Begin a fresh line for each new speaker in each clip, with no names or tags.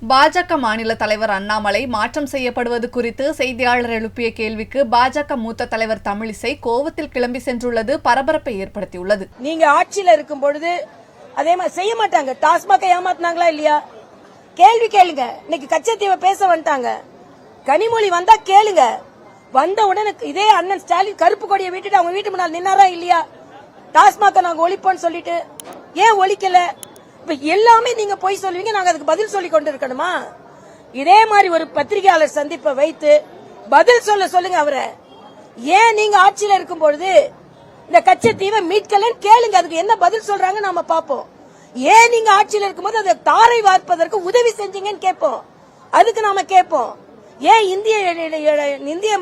பாஜக மாநில தலைவர் அண்ணாமலை மாற்றம் செய்யப்படுவது குறித்து செய்தியாளர் எழுப்பிய கேள்விக்கு பாஜக மூத்த தலைவர் தமிழிசை கோவத்தில் கிளம்பி சென்றுள்ளது பரபரப்பை ஏற்படுத்தியுள்ளது.
நீங்க ஆட்சியில இருக்கும் பொழுது அதே மாதிரி செய்ய மாட்டாங்க. டாஸ்மாக ஏமாத்தினாங்களா இல்லையா? கேள்வி கேளுங்க. இன்னைக்கு கச்சத்தீவை பேச வந்துட்டாங்க. கனிமொழி வந்தா கேளுங்க. வந்த உடனே இதே அண்ணன் ஸ்டாலின் கருப்பு கொடியை விட்டுட்டு அவங்க வீட்டு முன்னால் நின்னாரா இல்லையா? டாஸ்மாக நாங்க ஒழிப்போம்னு சொல்லிட்டு ஏன் ஒழிக்கல? இப்ப எல்லாமே நீங்க போய் சொல்லுவீங்க, நாங்க அதுக்கு பதில் சொல்லி கொண்டு இருக்கணுமா? இதே மாதிரி ஒரு பத்திரிகையாளர் சந்திப்பை வைத்து பதில் சொல்லுங்க அவரை. ஏன் நீங்க ஆட்சியில இருக்கும் பொழுது இந்த கச்சத்தீவை மீட்கலன்னு கேளுங்க. அதுக்கு என்ன பதில் சொல்றாங்க நாம பாப்போம். ஏன் நீங்க ஆட்சியில இருக்கும்போது அதை தாரை வார்ப்பதற்கு உதவி செஞ்சீங்கன்னு கேட்போம். அதுக்கு நாம கேட்போம். ஏன் இந்திய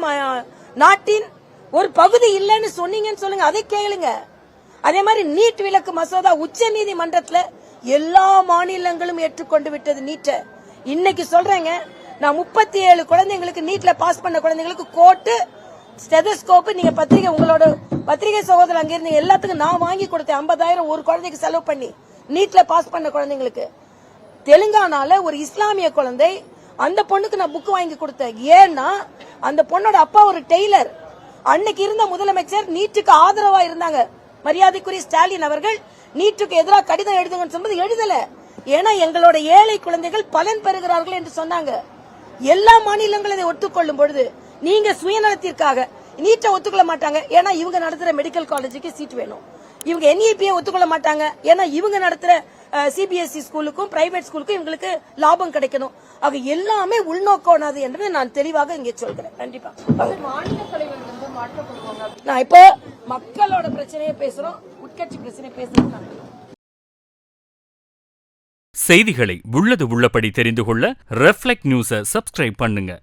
நாட்டின் ஒரு பகுதி இல்லைன்னு சொன்னீங்கன்னு சொல்லுங்க. அதை கேளுங்க. அதே மாதிரி நீட் விலக்கு மசோதா உச்ச நீதிமன்றத்துல எல்லா மாநிலங்களும் ஏற்றுக்கொண்டு விட்டது. நீட்ட இன்னைக்கு சொல்றேங்க, நான் 37 குழந்தைங்களுக்கு நீட்ல பாஸ் பண்ண குழந்தைங்களுக்கு கோட்டு ஸ்டெதஸ்கோப் நீங்க பத்திரிகை உங்களோட பத்திரிகை சகோதரர் அங்க இருந்து எல்லாத்துக்கும் நான் வாங்கி கொடுத்தேன். 50,000 ஒரு குழந்தைக்கு செலவு பண்ணி நீட்ல பாஸ் பண்ண குழந்தைங்களுக்கு. தெலுங்கானால ஒரு இஸ்லாமிய குழந்தை, அந்த பொண்ணுக்கு நான் புக் வாங்கி கொடுத்தேன். ஏன்னா அந்த பொண்ணோட அப்பா ஒரு டெய்லர். அன்னைக்கு இருந்த முதலமைச்சர் நீட்டுக்கு ஆதரவா இருந்தாங்க. மரியாதைக்குரிய ஸ்டாலின் அவர்கள் நீட்டுக்கு எதிராக கடிதம் எழுதுங்கன்னு சொன்னது எழுதல. ஏன்னா எங்களோட ஏழை குழந்தைகள் பலன் பெறுகிறார்கள் என்று சொன்னாங்க. எல்லா மாநிலங்களும் இதை ஒத்துக்கொள்ளும் பொழுது நீங்க சுயநலத்திற்காக நீட்டை ஒத்துக்கொள்ள மாட்டாங்க. ஏன்னா இவங்க நடத்துற மெடிக்கல் காலேஜுக்கு சீட் வேணும். இவங்க NEP ஒத்துக்கொள்ள மாட்டாங்க. ஏன்னா இவங்க நடத்துற CBSE ஸ்கூலுக்கும் பிரைவேட் ஸ்கூலுக்கும் இவங்களுக்கு லாபம் கிடைக்கணும். ஆக எல்லாமே உள்நோக்கானது என்று நான் தெளிவாக இங்கே சொல்கிறேன். கண்டிப்பா
மாநில தலைவர் மாற்றப்படுவாங்க.
நான் இப்போ மக்களோட பிரச்சனையை பேசுறோம், உட்கட்சி பிரச்சனை பேசுறோம்.
செய்திகளை உள்ளது உள்ளபடி தெரிந்து கொள்ள ரெஃப்ளெக்ட் நியூஸை சப்ஸ்கிரைப் பண்ணுங்க.